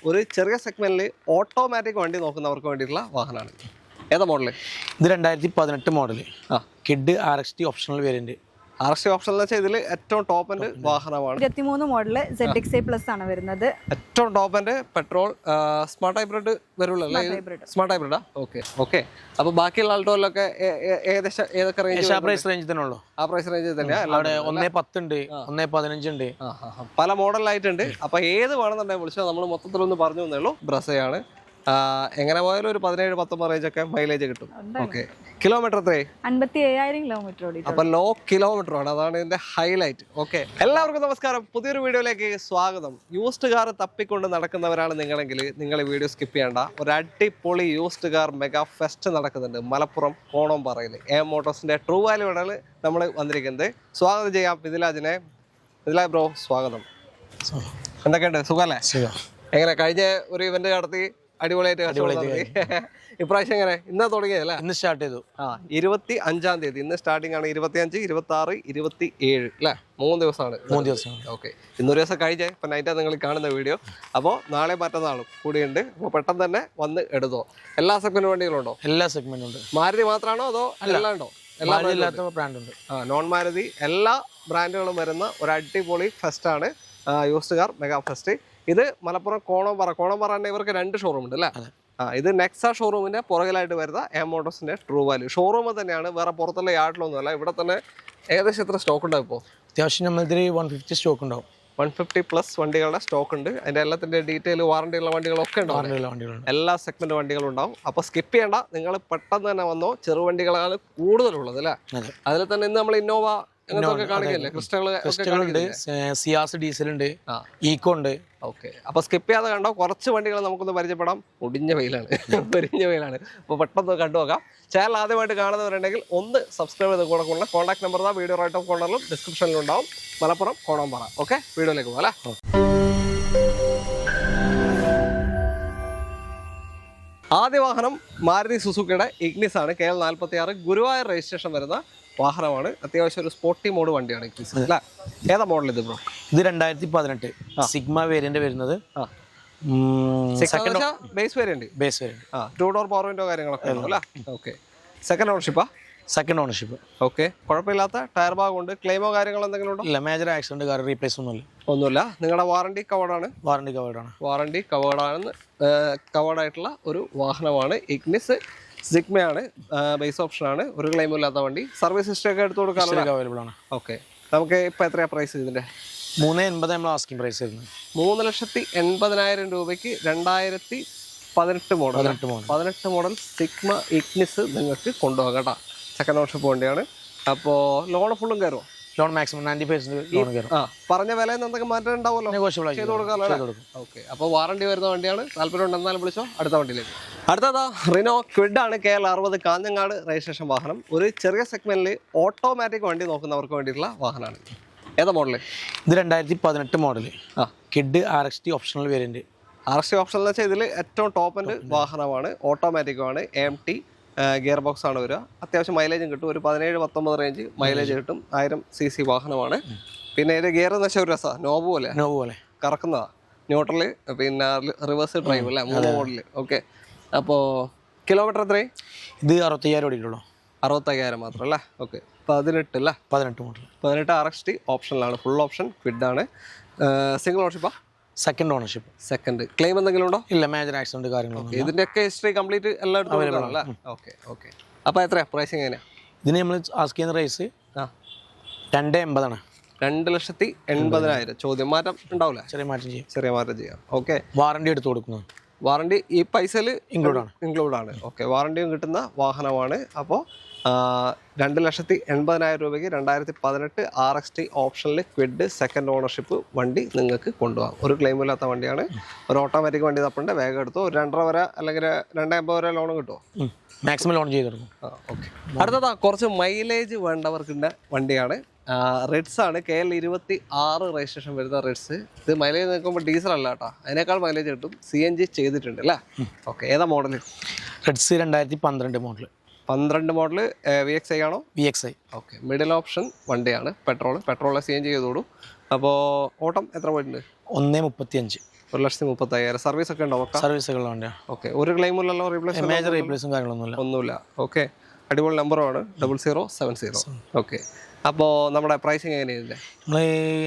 ഒരു ചെറിയ സെഗ്മെന്റിൽ ഓട്ടോമാറ്റിക് വണ്ടി നോക്കുന്നവർക്ക് വേണ്ടിയിട്ടുള്ള വാഹനമാണ്. ഏതാ മോഡല്? ഇത് 2018 model. Kid RXT optional variant. RXT option എന്ന് വെച്ചാൽ ഇതിൽ ഏറ്റവും ടോപ്പ് എൻഡ് വാഹനമാണ്. 23 മോഡല് ZXi പ്ലസ് ആണ് വരുന്നത്. ഏറ്റവും top end petrol smart hybrid വരുള്ളൂ അല്ലേ? സ്മാർട്ട് ഹൈബ്രിഡാ? ഓക്കെ. അപ്പൊ ബാക്കിയുള്ള ആൾട്ടോയിലൊക്കെ ഏകദേശം ഏതൊക്കെ റേഞ്ച്? പ്രൈസ് റേഞ്ച് തന്നെ ഉള്ളൂ. ആ പ്രൈസ് റേഞ്ച് തന്നെയാണ്. 1.10 ഉണ്ട്, 1.15 ഉണ്ട്, പല മോഡലായിട്ടുണ്ട്. അപ്പൊ ഏത് വേണമെന്നുണ്ടെങ്കിൽ വിളിച്ചാൽ നമ്മൾ മൊത്തത്തിലൊന്ന് പറഞ്ഞു തന്നേ ഉള്ളൂ. ബ്രസയാണ്. എങ്ങനെ പോയാലും ഒരു 17-19 റേഞ്ച് ഒക്കെ മൈലേജ് കിട്ടും. ഓക്കെ. കിലോമീറ്റർ എത്രയായി? 57,000 കിലോമീറ്റർ ഓടി. അപ്പൊ ലോ കിലോമീറ്റർ ആണ്, അതാണ് ഇതിന്റെ ഹൈലൈറ്റ്. ഓക്കെ, എല്ലാവർക്കും നമസ്കാരം, പുതിയൊരു വീഡിയോയിലേക്ക് സ്വാഗതം. യൂസ്ഡ് കാർ തപ്പിക്കൊണ്ട് നടക്കുന്നവരാണ് നിങ്ങളെങ്കിൽ നിങ്ങൾ ഈ വീഡിയോ സ്കിപ്പ് ചെയ്യേണ്ട. ഒരു അടിപൊളി യൂസ്ഡ് കാർ മെഗാ ഫെസ്റ്റ് നടക്കുന്നുണ്ട് മലപ്പുറം കോണംപാറയിൽ. AM മോട്ടോഴ്സിന്റെ ട്രൂ വാല്യൂ ആണ് നമ്മൾ വന്നിരിക്കുന്നത്. സ്വാഗതം ചെയ്യാം മിഥിലാജിനെ. മിഥിലാജ് ബ്രോ, സ്വാഗതം. എന്തൊക്കെയുണ്ട്, സുഖല്ലേ? എങ്ങനെ കഴിഞ്ഞ ഒരു ഇവന്റ് നടത്തി അടിപൊളിയായിട്ട് ഇപ്രാവശ്യം എങ്ങനെ? ഇന്നാ തുടങ്ങിയല്ലേ? ഇന്ന് സ്റ്റാർട്ട് ചെയ്തു. 25-ാം തീയതി ഇന്ന് സ്റ്റാർട്ടിംഗ് ആണ്. 25, 26, 27 അല്ലേ? 3 ദിവസമാണ്. ഓക്കെ. ഇന്നൊരു ദിവസം കഴിഞ്ഞേ. ഇപ്പൊ നൈറ്റാണ് നിങ്ങൾ കാണുന്ന വീഡിയോ. അപ്പോൾ നാളെ മറ്റന്നാളും കൂടിയുണ്ട്. അപ്പോൾ പെട്ടെന്ന് തന്നെ വന്ന് എടുത്തോ. എല്ലാ സെഗ്മെന്റ് വണ്ടികളുണ്ടോ? എല്ലാ സെഗ്മെന്റും ഉണ്ട്. മാരുതി മാത്രമാണോ അതോ എല്ലാം ഉണ്ടോ? എല്ലാ ബ്രാൻഡ് ഉണ്ട്. നോൺ മാരുതി എല്ലാ ബ്രാൻഡുകളും വരുന്ന ഒരു അടിപൊളി ഫെസ്റ്റ് ആണ് യൂസ്ഡ് കാർ മെഗാ ഫെസ്റ്റ്. ഇത് മലപ്പുറം കോണംപാറ തന്നെ. ഇവർക്ക് 2 ഷോറൂം ഉണ്ട് അല്ലേ? ഇത് നെക്സ ഷോറൂമിന്റെ പുറകിലായിട്ട് വരുന്ന AM മോട്ടോഴ്സിന്റെ ട്രൂ വാല്യൂ ഷോറൂം തന്നെയാണ്. വേറെ പുറത്തുള്ള യാർഡിലൊന്നും അല്ല. ഇവിടെ തന്നെ ഏകദേശം എത്ര സ്റ്റോക്ക് ഉണ്ടാവും ഇപ്പോൾ? അത്യാവശ്യം നമ്മളിതിൽ 150 സ്റ്റോക്ക് ഉണ്ടാവും. 150+ വണ്ടികളുടെ സ്റ്റോക്ക് ഉണ്ട്. അതിന്റെ എല്ലാത്തിന്റെ ഡീറ്റെയിൽ, വാറണ്ടി ഉള്ള വണ്ടികളൊക്കെ ഉണ്ടാവും. എല്ലാ സെഗ്മെന്റ് വണ്ടികളും ഉണ്ടാവും. അപ്പൊ സ്കിപ്പ് ചെയ്യേണ്ട, നിങ്ങൾ പെട്ടെന്ന് തന്നെ വന്നോ. ചെറുവണ്ടികളാണ് കൂടുതലുള്ളത് അല്ലേ? അതിൽ തന്നെ ഇന്ന് നമ്മൾ ഇന്നോവ സിയാസ് ഡീസൽ ഉണ്ട്, ഈക്കോ ഉണ്ട്. ഓക്കെ. അപ്പൊ സ്കിപ്പ് ചെയ്യാതെ കണ്ടോ. കുറച്ച് വണ്ടികൾ നമുക്കൊന്ന് പരിചയപ്പെടാം. ഒടിഞ്ഞ വെയിലാണ്. അപ്പൊ പെട്ടെന്ന് കണ്ടുനോക്കാം. ചാനൽ ആദ്യമായിട്ട് കാണുന്നവരുണ്ടെങ്കിൽ ഒന്ന് സബ്സ്ക്രൈബ് ചെയ്ത് കൂടെ കൊള്ള. Contact number video right of കോർണറിലും ഡിസ്ക്രിപ്ഷനിലും ഉണ്ടാവും. മലപ്പുറം കോണംപാറ. ഓക്കെ, വീഡിയോയിലേക്ക് പോകാം അല്ലേ? ആദ്യ വാഹനം മാരുതി സുസുക്കിയുടെ ഇഗ്നിസ് ആണ്. KL 46 ഗുരുവായൂർ രജിസ്ട്രേഷൻ വരുന്ന വാഹനമാണ്. അത്യാവശ്യം ഒരു സ്പോർട്ടി മോഡ് വണ്ടിയാണ് ഇഗ്നിസ് അല്ലേ? ഏതാ മോഡൽ ഇത് ബ്രോ? ഇത് 2018 സിഗ്മ വേരിയന്റ് വരുന്നത്. Base variant. 2 door power window കാര്യങ്ങളൊക്കെ അല്ലേ? ഓക്കെ. Second ownership. ഓക്കെ. കുഴപ്പമില്ലാത്ത ടയർ ഭാഗം ഉണ്ട്. ക്ലെയിമോ കാര്യങ്ങളോ എന്തെങ്കിലും ഉണ്ടോ? ഇല്ല, മേജർ ആക്സിഡന്റ് കാർ റീപ്ലേസ് ഒന്നുമില്ല. നിങ്ങളുടെ വാറണ്ടി കവേർഡാണ്. വാറണ്ടി കവേർഡായിട്ടുള്ള ഒരു വാഹനമാണ് ഇഗ്നിസ്. സിഗ്മയാണ്, ബേസ് ഓപ്ഷൻ ആണ്. ഒരു ക്ലെയിമും ഇല്ലാത്ത വണ്ടി. സർവീസ് ഹിസ്റ്ററി ഒക്കെ എടുത്തു കൊടുക്കാൻ അവൈലബിൾ ആണ്. ഓക്കെ. നമുക്ക് ഇപ്പൊ എത്രയാ പ്രൈസ് ഇതിന്റെ? 380 നമ്മൾ ആസ്കിംഗ് പ്രൈസ് ആയിരുന്നു. 3,80,000 രൂപയ്ക്ക് 2018 മോഡൽ സിഗ്മ ഇഗ്നിസ് നിങ്ങൾക്ക് കൊണ്ടുപോകാം കേട്ടോ. സെക്കൻഡ് ഓണർഷിപ്പ് വണ്ടിയാണ്. അപ്പോൾ ലോൺ ഫുള്ളും കയറുമോ? ലോൺ മാക്സിമം 90% ലോൺ കയറും. പറഞ്ഞ വിലയിൽ നിന്ന് എന്തൊക്കെ മാറ്റം ഉണ്ടാവുമല്ലോ? ചെയ്ത് കൊടുക്കാമല്ലോ. ഓക്കെ. അപ്പോൾ വാറണ്ടി വരുന്ന വണ്ടിയാണ്. താല്പര്യം ഉണ്ടെന്നാലും വിളിച്ചോ. അടുത്ത വണ്ടിയിലേക്ക്. അടുത്തതാ റിനോ ക്വിഡ് ആണ്. KL 60 കാഞ്ഞങ്ങാട് രജിസ്ട്രേഷൻ വാഹനം. ഒരു ചെറിയ സെഗ്മെന്റിൽ ഓട്ടോമാറ്റിക് വണ്ടി നോക്കുന്നവർക്ക് വേണ്ടിയിട്ടുള്ള വാഹനമാണ്. ഏതാ മോഡല്? ഇത് 2018 model. Kid RXT optional variant. RXT option എന്ന് വെച്ചാൽ ഇതിൽ ഏറ്റവും ടോപ്പ് എൻഡ് വാഹനമാണ്. ഓട്ടോമാറ്റിക്കുമാണ്. AMT ഗിയർ ബോക്സ് ആണ് വരിക. അത്യാവശ്യം മൈലേജും കിട്ടും. ഒരു 17-19 റേഞ്ച് മൈലേജ് കിട്ടും. 1000 cc വാഹനമാണ്. പിന്നെ ഇതിന്റെ ഗിയർ എന്ന് വെച്ചാൽ ഒരു രസമാണ്. നോബ് പോലെ കറക്കുന്നതാ. ന്യൂട്രല്, പിന്നെ റിവേഴ്സ് ഡ്രൈവ് അല്ലേ? 3 മോഡല്. ഓക്കെ. അപ്പോൾ കിലോമീറ്റർ എത്രയും? ഇത് 65,000 ഓടിയിട്ടുള്ളൂ. 65,000 മാത്രം അല്ലേ? ഓക്കെ. 18 അല്ലേ? 18 മോഡൽ. 18 RXT ഓപ്ഷനിലാണ്. ഫുൾ ഓപ്ഷൻ ക്വിഡ് ആണ്. സിംഗിൾ ഓണർഷിപ്പാ? Second ownership. സെക്കൻഡ്. ക്ലെയിം എന്തെങ്കിലും ഉണ്ടോ? ഇല്ല, മേജർ ആക്സിഡന്റ് കാര്യങ്ങളൊന്നും. ഇതിന്റെയൊക്കെ ഹിസ്റ്ററി കംപ്ലീറ്റ് എല്ലായിടത്തും അവൈലബിൾ അല്ലേ? ഓക്കെ. അപ്പോൾ എത്രയാ പ്രൈസിങ് എങ്ങനെയാ? ഇതിന് നമ്മൾ ആസ്ക് ചെയ്യുന്ന പ്രൈസ് 280 ആണ്. 2,80,000. ചോദ്യം മാറ്റം ഉണ്ടാവില്ല? ചെറിയ മാറ്റം ചെയ്യാം. ഓക്കെ. വാറണ്ടി എടുത്തു കൊടുക്കുന്നു. വാറണ്ടി ഈ പൈസയിൽ ഇൻക്ലൂഡ് ആണ്. ഓക്കെ. വാറണ്ടിയും കിട്ടുന്ന വാഹനമാണ്. അപ്പോൾ 2,80,000 രൂപയ്ക്ക് 2018 RXT ഓപ്ഷനിൽ ക്വിഡ് സെക്കൻഡ് ഓണർഷിപ്പ് വണ്ടി നിങ്ങൾക്ക് കൊണ്ടുപോകാം. ഒരു ക്ലെയിം ഇല്ലാത്ത വണ്ടിയാണ്. ഒരു ഓട്ടോമാറ്റിക് വണ്ടി തപ്പുണ്ട്. വേഗം എടുത്തു. ഒരു 2.5 വരെ അല്ലെങ്കിൽ 2.50 വരെ ലോൺ കിട്ടുമോ? മാക്സിമം ലോൺ ചെയ്ത് കൊടുക്കും. ഓക്കെ. അടുത്തതാ കുറച്ച് മൈലേജ് വേണ്ടവർക്കുള്ള വണ്ടിയാണ്. റെഡ്സ് ആണ്. KL 26 രജിസ്ട്രേഷൻ വരുന്ന റെഡ്സ്. ഇത് മൈലേജ് നിൽക്കുമ്പോൾ ഡീസൽ അല്ല കേട്ടോ. അതിനേക്കാൾ മൈലേജ് കിട്ടും. CNG ചെയ്തിട്ടുണ്ട് അല്ലേ? ഓക്കെ. ഏതാ model? Reds 2012 model. 12 model VXi ആണോ? VXi. ഓക്കെ. മിഡിൽ ഓപ്ഷൻ വണ്ടിയാണ്. പെട്രോൾ CNG ചെയ്തോളൂ. അപ്പോൾ ഓട്ടം എത്ര പോയിട്ടുണ്ട്? 1.35. 1,35,000. സർവീസ് ഒക്കെ ഉണ്ടോ? സർവീസുകളുള്ള വണ്ടിയാണ്. ഓക്കെ. ഒരു ക്ലെയിമുള്ളല്ലോ? റീപ്ലേസ് മേജർ റീപ്ലേസും കാര്യങ്ങളൊന്നുമില്ല. ഒന്നുമില്ല. ഓക്കെ. അടിപൊളി നമ്പറുമാണ് 0070. ഓക്കെ. അപ്പോൾ നമ്മുടെ പ്രൈസിങ് എങ്ങനെയാണ്? നമ്മൾ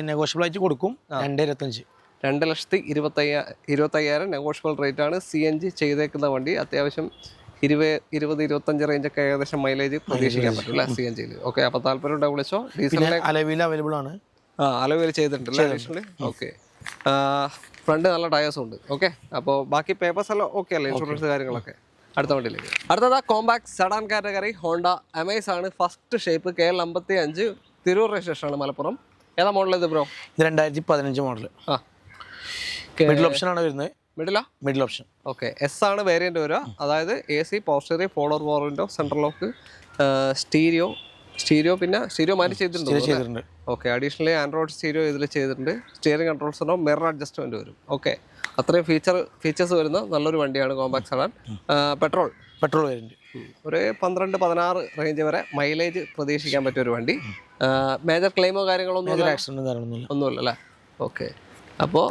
നെഗോഷ്യബിൾ ആയിട്ട് കൊടുക്കും. 2,25. 2,25,000 നെഗോഷ്യബിൾ റേറ്റ് ആണ്. CNG ചെയ്തേക്കുന്ന വണ്ടി. അത്യാവശ്യം 20-25 റേഞ്ചൊക്കെ ഏകദേശം മൈലേജ് പ്രതീക്ഷിക്കാൻ പറ്റും അല്ലേ CNGയിൽ? ഓക്കെ. അപ്പോൾ താല്പര്യം ഉണ്ടോ വിളിച്ചോ. ഡീസലിന് അലവിൽ അവൈലബിൾ ആണ്. അലവിൽ ചെയ്തിട്ടുണ്ടല്ലേ അഡീഷണലി? ഓക്കെ. ഫ്രണ്ട് നല്ല ടയേഴ്സും ഉണ്ട്. ഓക്കെ. അപ്പോൾ ബാക്കി പേപ്പേഴ്സ് എല്ലാം ഓക്കെ അല്ലേ? ഇൻഷുറൻസ് കാര്യങ്ങളൊക്കെ. അടുത്ത വണ്ടിയിലേക്ക്. അടുത്തതാ compact sedan category Honda Amaze ആണ്. First shape KL55 Tirur registration ആണ്, മലപ്പുറം. ഏതാ മോഡൽ ഇത് ബ്രോ? ഇത് 2015 മോഡൽ. മിഡിൽ ഓപ്ഷൻ ആണ് വരുന്നത്. Middle option. ഓക്കെ. എസ് ആണ് വേരിയന്റ് വരിക. അതായത് AC, power steering, forward power window, central lock, stereo പിന്നെ സ്റ്റീരിയോ മാറ്റി ചെയ്തിട്ടുണ്ട്. ഓക്കെ. അഡീഷണലി ആൻഡ്രോയിഡ് സ്റ്റീരിയോ ഇതിൽ ചെയ്തിട്ടുണ്ട്. സ്റ്റിയറിംഗ് കൺട്രോൾസ് ഉണ്ടാവും. മിറർ അഡ്ജസ്റ്റ്മെന്റ് വരും. ഓക്കെ. അത്രയും ഫീച്ചേഴ്സ് വരുന്ന നല്ലൊരു വണ്ടിയാണ് കോമ്പാക്ട് സെഡാൻ. Petrol variant. ഒരു 12-16 റേഞ്ച് വരെ മൈലേജ് പ്രതീക്ഷിക്കാൻ പറ്റിയ ഒരു വണ്ടി. മേജർ ക്ലെയിമോ ഒന്നുമില്ല അല്ലേ? ഓക്കെ. അപ്പോൾ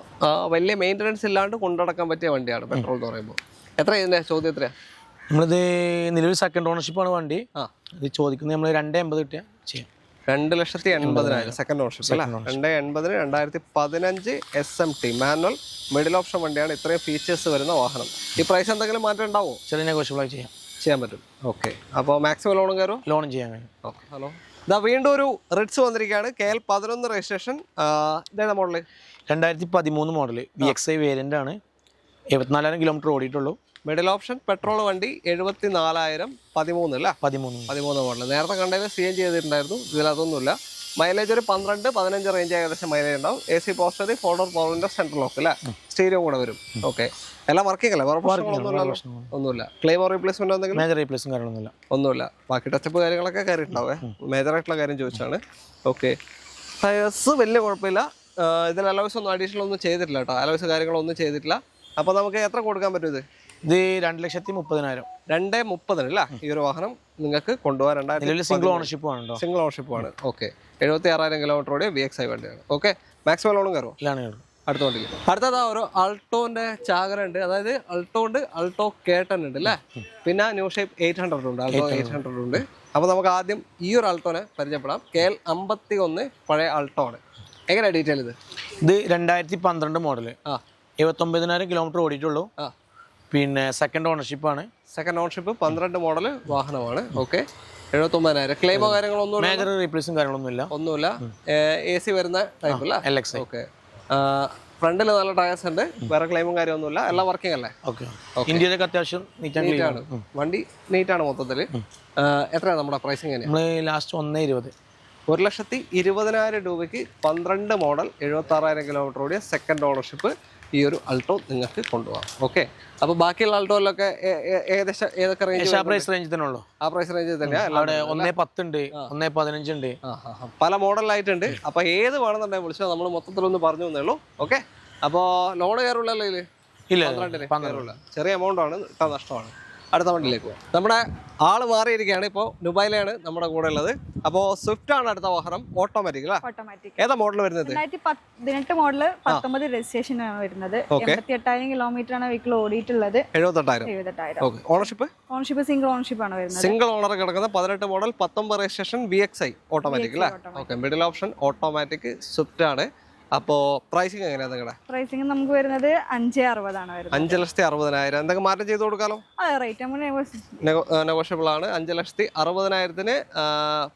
വലിയ മെയിൻ്റനൻസ് ഇല്ലാണ്ട് കൊണ്ടുനടക്കാൻ പറ്റിയ വണ്ടിയാണ് പെട്രോൾ എന്ന് പറയുമ്പോൾ. എത്ര ഇതിൻ്റെ ചോദ്യം എത്രയാണ്? നമ്മളിത് നിലവിൽ സെക്കൻഡ് ഓണർഷിപ്പാണ് വണ്ടി. ഇത് ചോദിക്കുന്നത് നമ്മൾ 2,80 കിട്ടിയാൽ ചെയ്യാം. 2,80,000 സെക്കൻഡ് ഓണർഷിപ്പ് അല്ലേ? 2,80,000 2015 SMT മാനുവൽ മിഡിൽ ഓപ്ഷൻ വണ്ടിയാണ്. ഇത്രയും ഫീച്ചേഴ്സ് വരുന്ന വാഹനം. ഈ പ്രൈസ് എന്തെങ്കിലും മാറ്റം ഉണ്ടാവോ? ചെറിയ നെഗോഷ്യബിളായി ചെയ്യാൻ പറ്റും. ഓക്കെ. അപ്പോൾ മാക്സിമം ലോണും കയറും? ലോണും ചെയ്യാൻ കഴിയും. ഓക്കെ. ഹലോ, ഇതാ വീണ്ടും ഒരു റിറ്റ്സ് വന്നിരിക്കുകയാണ്. KL11 registration. ഇതേതാ മോഡല്? 2013 മോഡൽ VXI വേരിയന്റ് ആണ്. 74,000 കിലോമീറ്റർ ഓടിയിട്ടുള്ളൂ. മിഡിൽ ഓപ്ഷൻ പെട്രോൾ വണ്ടി. 74,000. 13 അല്ലേ? 13 മോഡൽ. നേരത്തെ കണ്ടതിൽ CNG ചെയ്തിട്ടുണ്ടായിരുന്നു. ഇതിലതൊന്നുമില്ല. മൈലേജ് ഒരു 12-15 റേഞ്ച് ഏകദേശം മൈലേജ് ഉണ്ടാവും. AC poster, forward power window, central lock അല്ലേ? സ്റ്റീരിയോ കൂടെ വരും. ഓക്കെ. എല്ലാം വർക്കിംഗ് അല്ലേ? ഒന്നുമില്ല. ക്ലെയിമോ റീപ്ലേസ്മെന്റ് എന്തെങ്കിലും? മേജർ റീപ്ലേസും കാര്യങ്ങളൊന്നുമില്ല. ഒന്നുമില്ല. ബാക്കി ടച്ചപ്പ് കാര്യങ്ങളൊക്കെ കയറിയിട്ടുണ്ടാവേ. മേജറായിട്ടുള്ള കാര്യം ചോദിച്ചാണ്. ഓക്കെ. ടയേഴ്സ് വലിയ കുഴപ്പമില്ല. ഇതിൽ അലോയ്സ് ഒന്നും അഡീഷണൽ ഒന്നും ചെയ്തിട്ടില്ല കേട്ടോ. അലോയ്സ് കാര്യങ്ങളൊന്നും ചെയ്തിട്ടില്ല. അപ്പോൾ നമുക്ക് എത്ര കൊടുക്കാൻ പറ്റും ഇത്? ഇത് 2,30,000. 2,30 അല്ല ഈ ഒരു വാഹനം നിങ്ങൾക്ക് കൊണ്ടുപോകാൻ. സിംഗിൾ ഓണർഷിപ്പ് ആണ്. ഓക്കെ. 76,000 കിലോമീറ്റർ ഓടിയ VXI വണ്ടിയാണ്. ഓക്കെ. മാക്സിമം ലോണും കയറും. അടുത്ത വണ്ടിയിൽ അടുത്തതാ ഒരു അൾട്ടോന്റെ ചാകര ഉണ്ട്. അതായത് അൾട്ടോ K10 ഉണ്ട് അല്ലേ? പിന്നെ ന്യൂ ഷേപ്പ് 800 ഉണ്ട്. അൾട്ടോ 800 ഉണ്ട്. അപ്പോൾ നമുക്ക് ആദ്യം ഈ ഒരു അൾട്ടോനെ പരിചയപ്പെടാം. KL51 പഴയ അൾട്ടോ ആണ്. എങ്ങനെയാണ് ഡീറ്റെയിൽ ഇത്? 2012 മോഡല്. 79,000 കിലോമീറ്റർ ഓടിയിട്ടുള്ളൂ. പിന്നെ സെക്കൻഡ് ഓണർഷിപ്പാണ്. 12 മോഡൽ വാഹനമാണ്. ഓക്കെ. 79,000. ക്ലെയിമോ കാര്യങ്ങളൊന്നും മേജർ റീപ്ലേസും ഒന്നുമില്ല. AC വരുന്ന ടൈപ്പ് അല്ല? LXI. ഓക്കെ. ഫ്രണ്ടിൽ നല്ല ടയേഴ്സ് ഉണ്ട്. വേറെ ക്ലെയിമും കാര്യമൊന്നുമില്ല. എല്ലാം വർക്കിംഗ് അല്ലേ? ഇന്ത്യയിലൊക്കെ അത്യാവശ്യം നീറ്റാണ്. വണ്ടി നീറ്റാണ് മൊത്തത്തിൽ. എത്രയാണ് നമ്മുടെ പ്രൈസിങ്? നമ്മൾ ലാസ്റ്റ് 1,20,000. 1,20,000 രൂപയ്ക്ക് 12 മോഡൽ 76,000 കിലോമീറ്റർ ഓടിയ സെക്കൻഡ് ഓണർഷിപ്പ് ഈ ഒരു അൾട്ടോ നിങ്ങൾക്ക് കൊണ്ടുപോകാം. ഓക്കെ. അപ്പോൾ ബാക്കിയുള്ള അൾട്ടോയിലൊക്കെ ഏകദേശം ഏതൊക്കെ റേഞ്ച്? പ്രൈസ് റേഞ്ച് തന്നെ ഉള്ളൂ. ആ പ്രൈസ് റേഞ്ചിൽ തന്നെയാണ്. 1,10 ഉണ്ട്, 1,15 ഉണ്ട്. പല മോഡലായിട്ടുണ്ട്. അപ്പോൾ ഏത് വേണമെന്നുണ്ടെങ്കിൽ വിളിച്ചാൽ നമ്മൾ മൊത്തത്തിലൊന്ന് പറഞ്ഞു തന്നേ ഉള്ളൂ. ഓക്കെ. അപ്പോൾ ലോൺ കയറുള്ളല്ലോ ഇതിൽ? ഇല്ല. 12 ചെറിയ എമൗണ്ട് ആണ്. ഇട്ടാൽ നഷ്ടമാണ്. അടുത്ത വണ്ടിയിലേക്ക് പോകാം. നമ്മുടെ ആള് മാറിയിരിക്കുകയാണ്. ഇപ്പോൾ ദുബായിലാണ് നമ്മുടെ കൂടെ ഉള്ളത്. അപ്പോൾ സ്വിഫ്റ്റ് ആണ് അടുത്ത വാഹനം. ഓട്ടോമാറ്റിക് അല്ലേ? ഏതാ മോഡൽ വരുന്നത്? 2018 മോഡല് 19 രജിസ്ട്രേഷൻ ആണ് വരുന്നത്. 88,000 കിലോമീറ്റർ ആണ് വെഹിക്കിൾ ഓടിയിട്ടുള്ളത്. 78,000. ഓണർഷിപ്പ് സിംഗിൾ ഓണർഷിപ്പ് ആണ് വരുന്നത്. സിംഗിൾ ഓണർ കിടക്കുന്ന 18 മോഡൽ 19 രജിസ്ട്രേഷൻ VXI ഓട്ടോമാറ്റിക് അല്ലേ? Okay. Middle option automatic Swift ആണ്. അപ്പോൾ പ്രൈസിങ് എങ്ങനെയാണ് നിങ്ങളുടെ? പ്രൈസിങ് നമുക്ക് വരുന്നത് 5,60,000 ആണ് വരുന്നത്. 5,60,000. എന്തൊക്കെ മാറ്റം ചെയ്ത് കൊടുക്കാലോ? റേറ്റ് നെഗോഷ്യബിൾ ആണ്. 5,60,000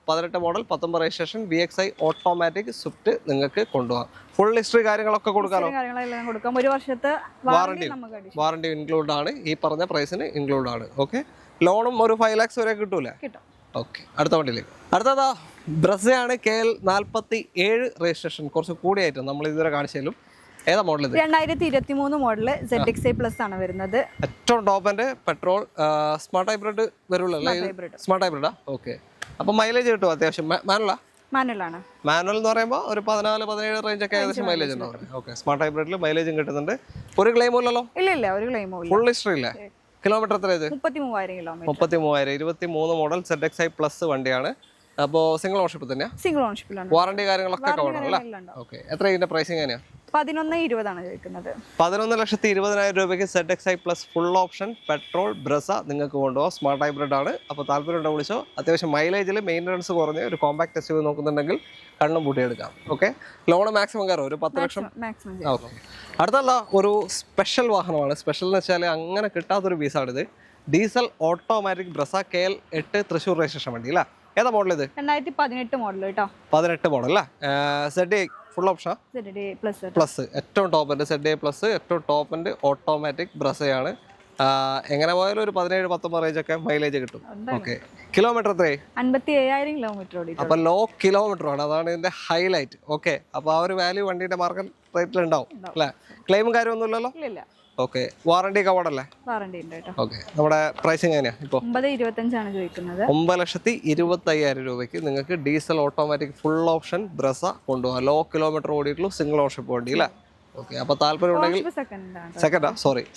18 model 19 registration VXI automatic Swift നിങ്ങൾക്ക് കൊണ്ടുപോകാം. ഫുൾ ഹിസ്റ്ററി കാര്യങ്ങളൊക്കെ കൊടുക്കാലോ? ഒരു വർഷത്തെ വാറണ്ടി ഇൻക്ലൂഡ് ആണ്. ഈ പറഞ്ഞ പ്രൈസിന് ഇൻക്ലൂഡ് ആണ്. ഓക്കെ. ലോണും ഒരു 5 lakhs വരെ കിട്ടൂലേ? ഓക്കെ. അടുത്ത വണ്ടിയിലേക്ക്. അടുത്തതാ ബ്രസയാണ്. KL47 registration. കുറച്ച് കൂടിയായിട്ട് നമ്മൾ ഇതുവരെ കാണിച്ചാലും. ഏതാ മോഡൽ ഇത്? 2023 മോഡല് ZXI പ്ലസ് ആണ് വരുന്നത്. ഏറ്റവും top end petrol smart hybrid വരുള്ളൂ. സ്മാർട്ട് ഹൈബ്രിഡാ? ഓക്കെ. അപ്പോൾ മൈലേജ് കിട്ടും അത്യാവശ്യം. മാനുവൽ എന്ന് പറയുമ്പോൾ ഒരു 14-17 റേഞ്ച് ഒക്കെ ഏകദേശം മൈലേജ് ഉണ്ടാവും. ഓക്കെ. സ്മാർട്ട് ഹൈബ്രിഡിൽ മൈലേജും കിട്ടുന്നുണ്ട്. ഒരു ക്ലെയിമും ഇല്ലല്ലോ? ഇല്ല, ഒരു ക്ലെയിമും ഇല്ല. ഫുൾ ഹിസ്റ്ററി ഇല്ലേ? കിലോമീറ്റർ എത്ര ഇത്? 33,000 കിലോമീറ്റർ. 33,000. 23 മോഡൽ ZXI പ്ലസ് വണ്ടിയാണ്. അപ്പോൾ സിംഗിൾ ഓണർഷിപ്പ് തന്നെയാണ്? സിംഗിൾ ഓണർഷിപ്പിലാണ്. വാറണ്ടി കാര്യങ്ങളൊക്കെ കവർ അല്ലേ? ഓക്കെ. എത്ര ഇതിന്റെ പ്രൈസിങ് എങ്ങനെയാണ്? 11,20,000 ചോദിക്കുന്നത്. 11,20,000 രൂപയ്ക്ക് ZXi plus full option petrol Brezza നിങ്ങൾക്ക് കൊണ്ടുപോകാം. സ്മാർട്ട് ഹൈബ്രിഡ് ആണ്. അപ്പോൾ താല്പര്യമുണ്ടോ വിളിച്ചോ. അത്യാവശ്യം മൈലേജിൽ മെയിൻ്റനൻസ് കുറഞ്ഞ് ഒരു കോമ്പാക്ട് SUV നോക്കുന്നുണ്ടെങ്കിൽ കണ്ണും പൂട്ടിയെടുക്കാം. ഓക്കെ, ലോണ് മാക്സിമം കയറും ഒരു 10 ലക്ഷം. ഓക്കെ, അടുത്തല്ല ഒരു സ്പെഷ്യൽ വാഹനമാണ്. സ്പെഷ്യൽ എന്ന് വെച്ചാൽ അങ്ങനെ കിട്ടാത്തൊരു പീസാണിത്. Diesel automatic Brezza KL 8 Thrissur registration വണ്ടി അല്ലേ? ഏതാ മോഡൽ ഇത്? 2018 മോഡൽ കേട്ടോ. 18 മോഡൽ അല്ലേ? ZA ഫുൾ ഓപ്ഷൻ പ്ലസ് ഏറ്റവും ടോപ്പിൻ്റെ ZA പ്ലസ് ഏറ്റവും ടോപ്പിൻ്റെ ഓട്ടോമാറ്റിക് ബ്രസയാണ്. എങ്ങനെ പോയാലും ഒരു 17-19 റേഞ്ച് ഒക്കെ മൈലേജ് കിട്ടും. ഓക്കെ, കിലോമീറ്റർ എത്രയായി? 57,000 കിലോമീറ്റർ ഓടി. അപ്പൊ ലോ കിലോമീറ്റർ ആണ്, അതാണ് ഇതിന്റെ ഹൈലൈറ്റ്. ഓക്കെ, അപ്പൊ ആ ഒരു വാല്യൂ വണ്ടിയുടെ മാർക്കറ്റ് റേറ്റിൽ ഉണ്ടാവും അല്ലേ? ക്ലെയിമും കാര്യമൊന്നും ഇല്ലല്ലോ? ഇല്ല. ഓക്കെ, വാറണ്ടി കവേർഡ് അല്ലേ? വാറണ്ടി ഉണ്ട് കേട്ടോ. ഓക്കെ, നമ്മുടെ പ്രൈസിങ് എങ്ങനെയാ ഇപ്പൊ? 9,25,000 ചോദിക്കുന്നത്. 9,25,000 രൂപയ്ക്ക് നിങ്ങൾക്ക് diesel automatic full option Brezza കൊണ്ടുപോകാം. ലോ കിലോമീറ്റർ ഓടിയിട്ടുള്ളൂ, സിംഗിൾ ഓൺഷിപ്പ് വണ്ടി അല്ലേ? ഓക്കെ, അപ്പോൾ താല്പര്യം ഉണ്ടെങ്കിൽ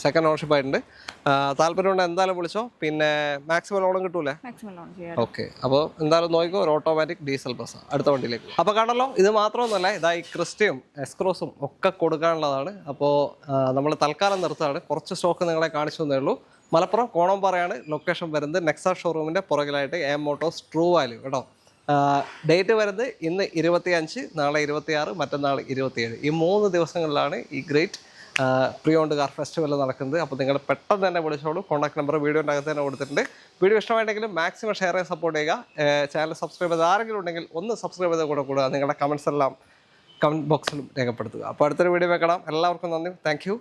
സെക്കൻഡ് ഓൺഷിപ്പ് ആയിട്ടുണ്ട്. താല്പര്യം ഉണ്ടെങ്കിൽ എന്തായാലും വിളിച്ചോ. പിന്നെ മാക്സിമം ലോണും കിട്ടൂലേ? ഓക്കെ, അപ്പോൾ എന്തായാലും നോക്കിക്കോ, ഒരു ഓട്ടോമാറ്റിക് ഡീസൽ ബസ് അടുത്ത വണ്ടിയിലേക്ക്. അപ്പോൾ കണ്ടല്ലോ, ഇത് മാത്രമൊന്നുമല്ല, ഇതാ ഈ ക്രിസ്റ്റയും എസ്ക്രോസും ഒക്കെ കൊടുക്കാനുള്ളതാണ്. അപ്പോൾ നമ്മൾ തൽക്കാലം നിർത്തുകയാണ്. കുറച്ച് സ്റ്റോക്ക് നിങ്ങളെ കാണിച്ചു തന്നേ ഉള്ളൂ. മലപ്പുറം കോണംപാറയാണ് ലൊക്കേഷൻ വരുന്നത്. നെക്സ ഷോറൂമിൻ്റെ പുറകിലായിട്ട് AM മോട്ടോഴ്സ് ട്രൂ വാല്യൂ കേട്ടോ. ഡേറ്റ് വരുന്നത് ഇന്ന് 25, നാളെ 26, മറ്റന്നാൾ 27. ഈ 3 ദിവസങ്ങളിലാണ് ഈ great pre owned car festival നടക്കുന്നത്. അപ്പോൾ നിങ്ങൾ പെട്ടെന്ന് തന്നെ വിളിച്ചോളൂ. കോൺടാക്ട് നമ്പർ വീഡിയോൻ്റെ അകത്ത് തന്നെ കൊടുത്തിട്ടുണ്ട്. വീഡിയോ ഇഷ്ടമായിട്ടെങ്കിലും മാക്സിമം ഷെയർ ചെയ്ത് സപ്പോർട്ട് ചെയ്യുക. ചാനൽ സബ്സ്ക്രൈബ് ചെയ്ത് ആരെങ്കിലും ഉണ്ടെങ്കിൽ ഒന്ന് സബ്സ്ക്രൈബ് ചെയ്ത് കൂടെ കൂടുക. നിങ്ങളുടെ കമൻസ് എല്ലാം കമൻറ്റ് ബോക്സിലും രേഖപ്പെടുത്തുക. അപ്പോൾ അടുത്തൊരു വീഡിയോ വെക്കണം. എല്ലാവർക്കും നന്ദി. Thank you.